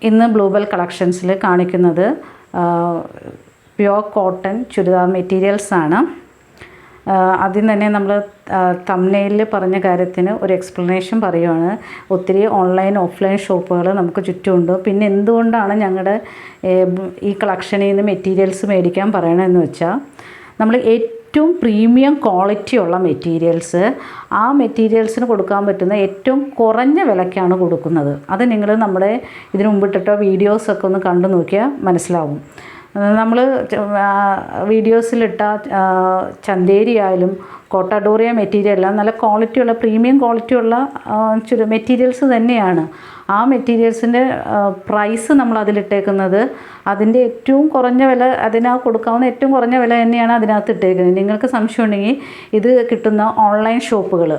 ഇന്ന് ബ്ലൂബെൽ കളക്ഷൻസിൽ കാണിക്കുന്നത് pure cotton churidar മെറ്റീരിയൽസാണ്. ആദ്യം തന്നെ നമ്മൾ തംബ്നെയിലിൽ പറഞ്ഞ കാര്യത്തിന് ഒരു എക്സ്പ്ലനേഷൻ പറയുകയാണ്. ഒത്തിരി ഓൺലൈൻ ഓഫ്ലൈൻ ഷോപ്പുകൾ നമുക്ക് ചുറ്റുമുണ്ട്. പിന്നെ എന്തുകൊണ്ടാണ് ഞങ്ങളുടെ ഈ കളക്ഷനിൽ നിന്ന് മെറ്റീരിയൽസ് മേടിക്കാൻ പറയണമെന്ന് വെച്ചാൽ, നമ്മൾ ഏറ്റവും പ്രീമിയം ക്വാളിറ്റിയുള്ള മെറ്റീരിയൽസ് ആ മെറ്റീരിയൽസിന് കൊടുക്കാൻ പറ്റുന്ന ഏറ്റവും കുറഞ്ഞ വിലയ്ക്കാണ് കൊടുക്കുന്നത്. അത് നിങ്ങൾ നമ്മുടെ ഇതിനു മുമ്പിട്ടിട്ട വീഡിയോസൊക്കെ ഒന്ന് കണ്ടു നോക്കിയാൽ മനസ്സിലാവും. നമ്മൾ വീഡിയോസിലിട്ട ചന്തേരി ആയാലും കോട്ടാഡോറിയ മെറ്റീരിയൽ എല്ലാം നല്ല ക്വാളിറ്റിയുള്ള പ്രീമിയം ക്വാളിറ്റിയുള്ള മെറ്റീരിയൽസ് തന്നെയാണ്. ആ മെറ്റീരിയൽസിൻ്റെ പ്രൈസ് നമ്മൾ അതിലിട്ടേക്കുന്നത് അതിൻ്റെ ഏറ്റവും കുറഞ്ഞ വില, കൊടുക്കാവുന്ന ഏറ്റവും കുറഞ്ഞ വില തന്നെയാണ് അതിനകത്ത് ഇട്ടേക്കുന്നത്. നിങ്ങൾക്ക് സംശയം ഉണ്ടെങ്കിൽ ഇത് കിട്ടുന്ന ഓൺലൈൻ ഷോപ്പുകൾ,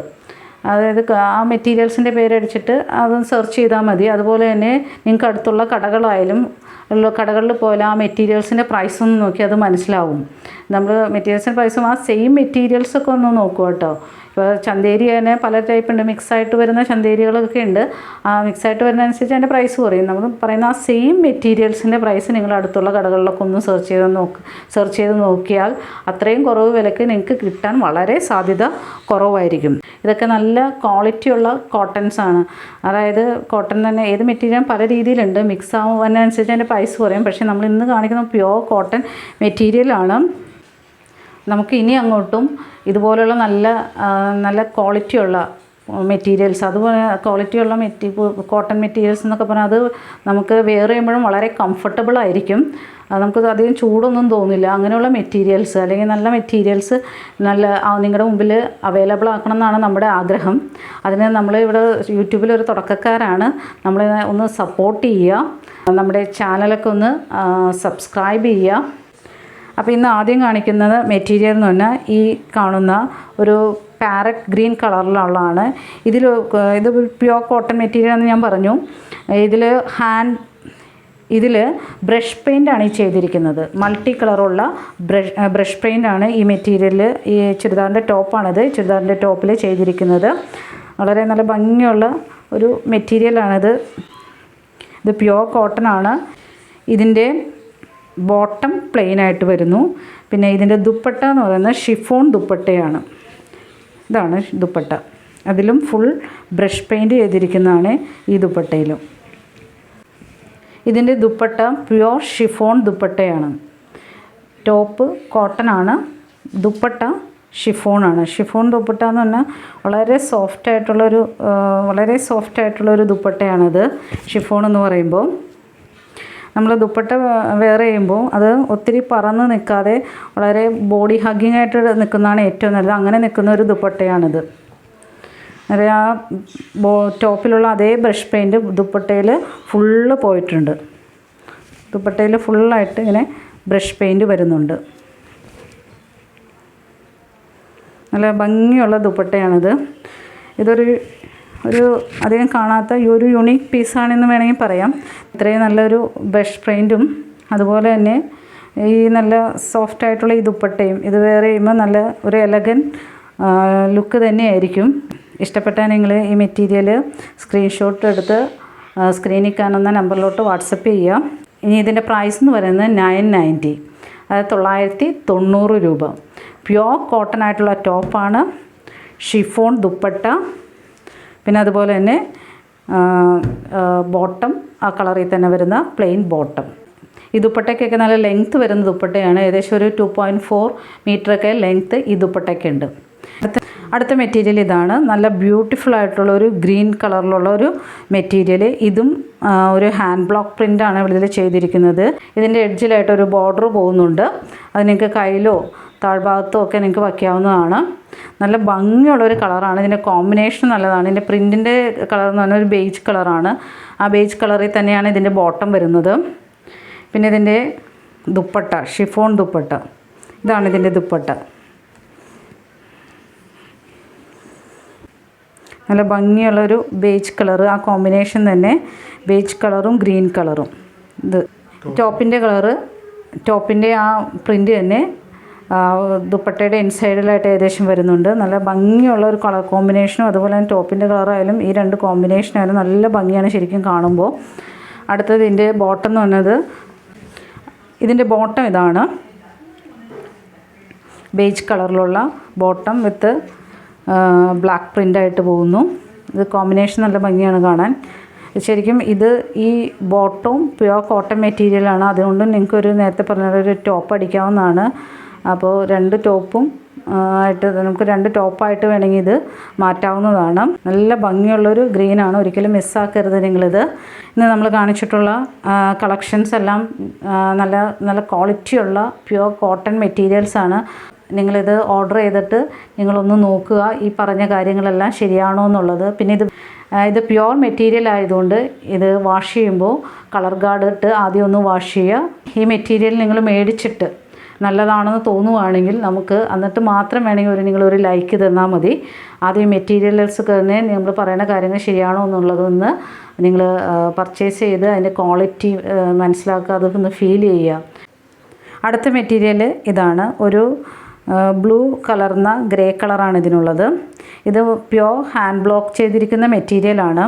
അതായത് ആ മെറ്റീരിയൽസിൻ്റെ പേരടിച്ചിട്ട് അത് സെർച്ച് ചെയ്താൽ മതി. അതുപോലെ തന്നെ നിങ്ങൾക്ക് അടുത്തുള്ള കടകളായാലും കടകളിൽ പോലെ ആ മെറ്റീരിയൽസിൻ്റെ പ്രൈസ് ഒന്ന് നോക്കി അത് മനസ്സിലാവും. നമ്മൾ മെറ്റീരിയൽസിൻ്റെ പ്രൈസും ആ സെയിം മെറ്റീരിയൽസൊക്കെ ഒന്ന് നോക്കുക കേട്ടോ. ഇപ്പോൾ ചന്തേരി തന്നെ പല ടൈപ്പ് ഉണ്ട്, മിക്സായിട്ട് വരുന്ന ചന്തേരികളൊക്കെ ഉണ്ട്. ആ മിക്സായിട്ട് വരുന്നതനുസരിച്ച് അതിൻ്റെ പ്രൈസ് കുറയും. നമ്മൾ പറയുന്ന ആ സെയിം മെറ്റീരിയൽസിൻ്റെ പ്രൈസ് നിങ്ങൾ അടുത്തുള്ള കടകളിലൊക്കെ ഒന്ന് സെർച്ച് ചെയ്ത് നോക്കിയാൽ അത്രയും കുറവ് വിലയ്ക്ക് നിങ്ങൾക്ക് കിട്ടാൻ വളരെ സാധ്യത കുറവായിരിക്കും. ഇതൊക്കെ നല്ല ക്വാളിറ്റിയുള്ള കോട്ടൺസാണ്. അതായത് കോട്ടൺ തന്നെ ഏത് മെറ്റീരിയലും പല രീതിയിലുണ്ട്. മിക്സ് ആവുന്നതനുസരിച്ച് അതിൻ്റെ പ്രൈസ് കുറയും. പക്ഷേ നമ്മൾ ഇന്ന് കാണിക്കുന്ന പ്യുവർ കോട്ടൺ മെറ്റീരിയലാണ്. നമുക്ക് ഇനി അങ്ങോട്ടും ഇതുപോലുള്ള നല്ല ക്വാളിറ്റിയുള്ള മെറ്റീരിയൽസ്, അതുപോലെ ക്വാളിറ്റിയുള്ള കോട്ടൺ മെറ്റീരിയൽസ് എന്നൊക്കെ പറഞ്ഞാൽ അത് നമുക്ക് വെയർ ചെയ്യുമ്പോഴും വളരെ കംഫർട്ടബിൾ ആയിരിക്കും. നമുക്ക് അധികം ചൂടൊന്നും തോന്നില്ല. അങ്ങനെയുള്ള മെറ്റീരിയൽസ് അല്ലെങ്കിൽ നല്ല മെറ്റീരിയൽസ് നിങ്ങളുടെ മുമ്പിൽ അവൈലബിൾ ആക്കണം എന്നാണ് നമ്മുടെ ആഗ്രഹം. അതിന് നമ്മൾ ഇവിടെ യൂട്യൂബിൽ ഒരു തുടക്കക്കാരാണ്. നമ്മൾ ഒന്ന് സപ്പോർട്ട് ചെയ്യുക, നമ്മുടെ ചാനലൊക്കെ ഒന്ന് സബ്സ്ക്രൈബ് ചെയ്യുക. അപ്പോൾ ഇന്ന് ആദ്യം കാണിക്കുന്നത് മെറ്റീരിയൽ എന്ന് പറഞ്ഞാൽ ഈ കാണുന്ന ഒരു പാരറ്റ് ഗ്രീൻ കളറിലുള്ളതാണ്. ഇത് പ്യുവർ കോട്ടൺ മെറ്റീരിയൽ എന്ന് ഞാൻ പറഞ്ഞു. ഇതിൽ ബ്രഷ് പെയിൻ്റാണ് ഈ ചെയ്തിരിക്കുന്നത്. മൾട്ടി കളറുള്ള ബ്രഷ് പെയിൻ്റാണ് ഈ മെറ്റീരിയൽ. ഈ ചുരിദാറിൻ്റെ ടോപ്പാണിത്. ചുരിദാറിൻ്റെ ടോപ്പിൽ ചെയ്തിരിക്കുന്നത് വളരെ നല്ല ഭംഗിയുള്ള ഒരു മെറ്റീരിയലാണിത്. ഇത് പ്യുവർ കോട്ടൺ ആണ്. ഇതിൻ്റെ ബോട്ടം പ്ലെയിൻ ആയിട്ട് വരുന്നു. പിന്നെ ഇതിൻ്റെ ദുപ്പട്ട എന്ന് പറയുന്നത് ഷിഫോൺ ദുപ്പട്ടയാണ്. ഇതാണ് ദുപ്പട്ട. അതിലും ഫുൾ ബ്രഷ് പെയിൻറ്റ് ചെയ്തിരിക്കുന്നതാണ് ഈ ദുപ്പട്ടയിലും. ഇതിൻ്റെ ദുപ്പട്ട പ്യുവർ ഷിഫോൺ ദുപ്പട്ടയാണ്. ടോപ്പ് കോട്ടൺ ആണ്, ദുപ്പട്ട ഷിഫോണാണ്. ഷിഫോൺ ദുപ്പട്ട എന്ന് പറഞ്ഞാൽ വളരെ സോഫ്റ്റായിട്ടുള്ളൊരു ദുപ്പട്ടയാണിത്. ഷിഫോൺ എന്ന് പറയുമ്പോൾ നമ്മൾ ദുപ്പട്ട വെയർ ചെയ്യുമ്പോൾ അത് ഒത്തിരി പറന്ന് നിൽക്കാതെ വളരെ ബോഡി ഹഗ്ഗിങ് ആയിട്ട് നിൽക്കുന്നതാണ് ഏറ്റവും നല്ലത്. അങ്ങനെ നിൽക്കുന്ന ഒരു ദുപ്പട്ടയാണിത്. ആ ടോപ്പിലുള്ള അതേ ബ്രഷ് പെയിൻറ്റ് ദുപ്പട്ടയിൽ ഫുള്ള് പോയിട്ടുണ്ട്. ദുപ്പട്ടയിൽ ഫുള്ളായിട്ട് ഇങ്ങനെ ബ്രഷ് പെയിൻറ്റ് വരുന്നുണ്ട്. നല്ല ഭംഗിയുള്ള ദുപ്പട്ടയാണിത്. ഇതൊരു അധികം കാണാത്ത ഒരു യുണീക്ക് പീസാണെന്ന് വേണമെങ്കിൽ പറയാം. ഇത്രയും നല്ലൊരു ബ്രഷ് പെയിൻറ്റും അതുപോലെ തന്നെ ഈ നല്ല സോഫ്റ്റായിട്ടുള്ള ഈ ദുപ്പട്ടയും ഇത് വെയർ ചെയ്യുമ്പോൾ നല്ല ഒരു എലഗൻ ലുക്ക് തന്നെയായിരിക്കും. ഇഷ്ടപ്പെട്ടാൽ നിങ്ങൾ ഈ മെറ്റീരിയൽ സ്ക്രീൻഷോട്ട് എടുത്ത് സ്ക്രീനിൽ കാണുന്ന നമ്പറിലോട്ട് വാട്സപ്പ് ചെയ്യുക. ഇനി ഇതിൻ്റെ പ്രൈസ് എന്ന് പറയുന്നത് 990, അതായത് 990 രൂപ. പ്യുവർ കോട്ടൺ ആയിട്ടുള്ള ടോപ്പാണ്. ഷിഫോൺ ദുപ്പട്ട, പിന്നെ അതുപോലെ തന്നെ ബോട്ടം ആ കളറിൽ തന്നെ വരുന്ന പ്ലെയിൻ ബോട്ടം. ഈ ദുപ്പട്ടയ്ക്കൊക്കെ നല്ല ലെങ്ത്ത് വരുന്ന ദുപ്പട്ടയാണ്. ഏകദേശം ഒരു 2.4 മീറ്ററൊക്കെ ലെങ്ത്ത് ഈ ദുപ്പട്ടയ്ക്കുണ്ട്. അടുത്ത മെറ്റീരിയൽ ഇതാണ്. നല്ല ബ്യൂട്ടിഫുൾ ആയിട്ടുള്ള ഒരു ഗ്രീൻ കളറിലുള്ള ഒരു മെറ്റീരിയൽ. ഇതും ഒരു ഹാൻഡ് ബ്ലോക്ക് പ്രിൻ്റാണ് ഇതിൽ ചെയ്തിരിക്കുന്നത്. ഇതിൻ്റെ എഡ്ജിലായിട്ട് ഒരു ബോർഡർ പോകുന്നുണ്ട്. അത് നിങ്ങൾക്ക് കയ്യിലോ താഴ്ഭാഗത്തോ ഒക്കെ നിങ്ങൾക്ക് വയ്ക്കാവുന്നതാണ്. നല്ല ഭംഗിയുള്ളൊരു കളറാണ്. ഇതിൻ്റെ കോമ്പിനേഷൻ നല്ലതാണ്. ഇതിൻ്റെ പ്രിൻറ്റിൻ്റെ കളർ എന്ന് പറഞ്ഞാൽ ഒരു ബേജ് കളറാണ്. ആ ബേജ് കളറിൽ തന്നെയാണ് ഇതിൻ്റെ ബോട്ടം വരുന്നത്. പിന്നെ ഇതിൻ്റെ ദുപ്പട്ട ഷിഫോൺ ദുപ്പട്ട, ഇതാണ് ഇതിൻ്റെ ദുപ്പട്ട. നല്ല ഭംഗിയുള്ളൊരു ബേജ് കളറ്. ആ കോമ്പിനേഷൻ തന്നെ ബേജ് കളറും ഗ്രീൻ കളറും. ഇത് ടോപ്പിൻ്റെ ആ പ്രിൻ്റ് തന്നെ ദുപ്പട്ടയുടെ ഇൻസൈഡിലായിട്ട് ഏകദേശം വരുന്നുണ്ട്. നല്ല ഭംഗിയുള്ള ഒരു കളർ കോമ്പിനേഷനും അതുപോലെ തന്നെ ടോപ്പിൻ്റെ കളറായാലും ഈ രണ്ട് കോമ്പിനേഷനായാലും നല്ല ഭംഗിയാണ് ശരിക്കും കാണുമ്പോൾ. അടുത്തത് ഇതിൻ്റെ ബോട്ടം എന്ന് പറഞ്ഞത്, ഇതിൻ്റെ ബോട്ടം ഇതാണ്. ബേജ് കളറിലുള്ള ബോട്ടം വിത്ത് ബ്ലാക്ക് പ്രിൻ്റായിട്ട് പോകുന്നു. ഇത് കോമ്പിനേഷൻ നല്ല ഭംഗിയാണ് കാണാൻ. ശരിക്കും ഇത് ഈ ബോട്ടവും പ്യുവർ കോട്ടൺ മെറ്റീരിയലാണ്. അതുകൊണ്ട് നിങ്ങൾക്കൊരു നേരത്തെ പറഞ്ഞൊരു ടോപ്പ് അടിക്കാവുന്നതാണ്. അപ്പോൾ 2 ടോപ്പും ആയിട്ട് നമുക്ക് 2 ടോപ്പായിട്ട് വേണമെങ്കിൽ ഇത് മാറ്റാവുന്നതാണ്. നല്ല ഭംഗിയുള്ളൊരു ഗ്രീനാണ്, ഒരിക്കലും മിസ്സാക്കരുത് നിങ്ങളിത്. ഇന്ന് നമ്മൾ കാണിച്ചിട്ടുള്ള കളക്ഷൻസ് എല്ലാം നല്ല നല്ല ക്വാളിറ്റിയുള്ള പ്യുവർ കോട്ടൺ മെറ്റീരിയൽസാണ്. നിങ്ങളിത് ഓർഡർ ചെയ്തിട്ട് നിങ്ങളൊന്ന് നോക്കുക ഈ പറഞ്ഞ കാര്യങ്ങളെല്ലാം ശരിയാണോ എന്നുള്ളത്. പിന്നെ ഇത് പ്യുവർ മെറ്റീരിയൽ ആയതുകൊണ്ട് ഇത് വാഷ് ചെയ്യുമ്പോൾ കളർ ഗാർഡ് ഇട്ട് ആദ്യം ഒന്ന് വാഷ് ചെയ്യുക. ഈ മെറ്റീരിയൽ നിങ്ങൾ മേടിച്ചിട്ട് നല്ലതാണെന്ന് തോന്നുവാണെങ്കിൽ നമുക്ക് എന്നിട്ട് മാത്രം വേണമെങ്കിൽ നിങ്ങളൊരു ലൈക്ക് തന്നാൽ മതി. ആദ്യം മെറ്റീരിയൽസ് തന്നെ നമ്മൾ പറയുന്ന കാര്യങ്ങൾ ശരിയാണോ എന്നുള്ളതൊന്ന് നിങ്ങൾ പർച്ചേസ് ചെയ്ത് അതിൻ്റെ ക്വാളിറ്റി മനസ്സിലാക്കുക, അതൊന്ന് ഫീൽ ചെയ്യുക. അടുത്ത മെറ്റീരിയൽ ഇതാണ്. ഒരു ബ്ലൂ കലർന്ന ഗ്രേ കളറാണ് ഇതിനുള്ളത്. ഇത് പ്യുവർ ഹാൻഡ് ബ്ലോക്ക് ചെയ്തിരിക്കുന്ന മെറ്റീരിയലാണ്.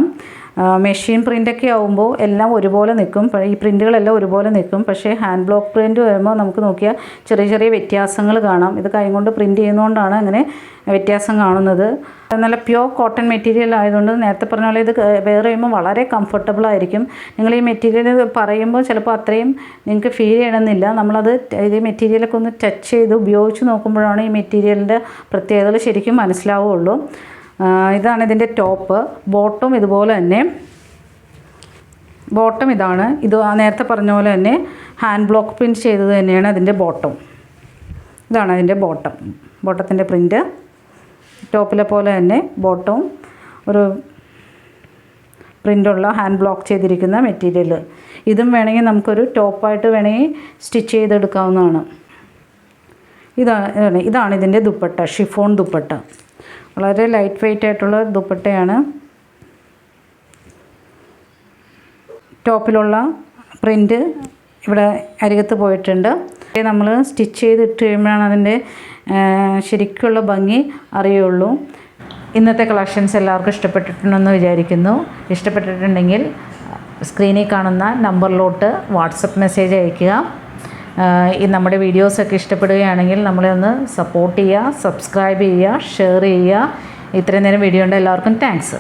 മെഷീൻ പ്രിൻ്റൊക്കെ ആകുമ്പോൾ എല്ലാം ഒരുപോലെ നിൽക്കും, ഈ പ്രിൻ്റുകളെല്ലാം ഒരുപോലെ നിൽക്കും. പക്ഷേ ഹാൻഡ് ബ്ലോക്ക് പ്രിൻ്റ് വരുമ്പോൾ നമുക്ക് നോക്കിയാൽ ചെറിയ ചെറിയ വ്യത്യാസങ്ങൾ കാണാം. ഇത് കൈ കൊണ്ട് പ്രിൻ്റ് ചെയ്യുന്നതുകൊണ്ടാണ് അങ്ങനെ വ്യത്യാസം കാണുന്നത്. നല്ല പ്യുവർ കോട്ടൺ മെറ്റീരിയൽ ആയതുകൊണ്ട് നേരത്തെ പറഞ്ഞ പോലെ ഇത് വെയർ ചെയ്യുമ്പോൾ വളരെ കംഫർട്ടബിൾ ആയിരിക്കും. നിങ്ങൾ ഈ മെറ്റീരിയൽ പറയുമ്പോൾ ചിലപ്പോൾ അത്രയും നിങ്ങൾക്ക് ഫീൽ ചെയ്യണമെന്നില്ല. നമ്മളത് ഈ മെറ്റീരിയലൊക്കെ ഒന്ന് ടച്ച് ചെയ്ത് ഉപയോഗിച്ച് നോക്കുമ്പോഴാണ് ഈ മെറ്റീരിയലിൻ്റെ പ്രത്യേകതകൾ ശരിക്കും മനസ്സിലാവുകയുള്ളൂ. ഇതാണ് ഇതിൻ്റെ ടോപ്പ്. ബോട്ടം ഇതുപോലെ തന്നെ, ബോട്ടം ഇതാണ്. ഇത് നേരത്തെ പറഞ്ഞ പോലെ തന്നെ ഹാൻഡ് ബ്ലോക്ക് പ്രിൻറ്റ് ചെയ്തത് തന്നെയാണ് അതിൻ്റെ ബോട്ടം. ഇതാണ് അതിൻ്റെ ബോട്ടം, ബോട്ടത്തിൻ്റെ പ്രിൻറ്റ്. ടോപ്പിലെ പോലെ തന്നെ ബോട്ടവും ഒരു പ്രിൻ്റുള്ള ഹാൻഡ് ബ്ലോക്ക് ചെയ്തിരിക്കുന്ന മെറ്റീരിയൽ. ഇതും വേണമെങ്കിൽ നമുക്കൊരു ടോപ്പായിട്ട് വേണമെങ്കിൽ സ്റ്റിച്ച് ചെയ്തെടുക്കാവുന്നതാണ്. ഇതാണ് ഇതിൻ്റെ ദുപ്പട്ട, ഷിഫോൺ ദുപ്പട്ട. വളരെ ലൈറ്റ് വെയ്റ്റ് ആയിട്ടുള്ള ദുപ്പട്ടയാണ്. ടോപ്പിലുള്ള പ്രിൻ്റ് ഇവിടെ അരികത്ത് പോയിട്ടുണ്ട്. നമ്മൾ സ്റ്റിച്ച് ചെയ്തിട്ട് കഴിയുമ്പോഴാണ് അതിൻ്റെ ശരിക്കുള്ള ഭംഗി അറിയുള്ളൂ. ഇന്നത്തെ കളക്ഷൻസ് എല്ലാവർക്കും ഇഷ്ടപ്പെട്ടിട്ടുണ്ടെന്ന് വിചാരിക്കുന്നു. ഇഷ്ടപ്പെട്ടിട്ടുണ്ടെങ്കിൽ സ്ക്രീനിൽ കാണുന്ന നമ്പറിലോട്ട് വാട്സപ്പ് മെസ്സേജ് അയയ്ക്കുക. നമ്മുടെ വീഡിയോസൊക്കെ ഇഷ്ടപ്പെടുകയാണെങ്കിൽ നമ്മളെ ഒന്ന് സപ്പോർട്ട് ചെയ്യുക, സബ്സ്ക്രൈബ് ചെയ്യുക, ഷെയർ ചെയ്യുക. ഇത്രയും നേരം വീഡിയോ ഉണ്ട്. എല്ലാവർക്കും താങ്ക്സ്.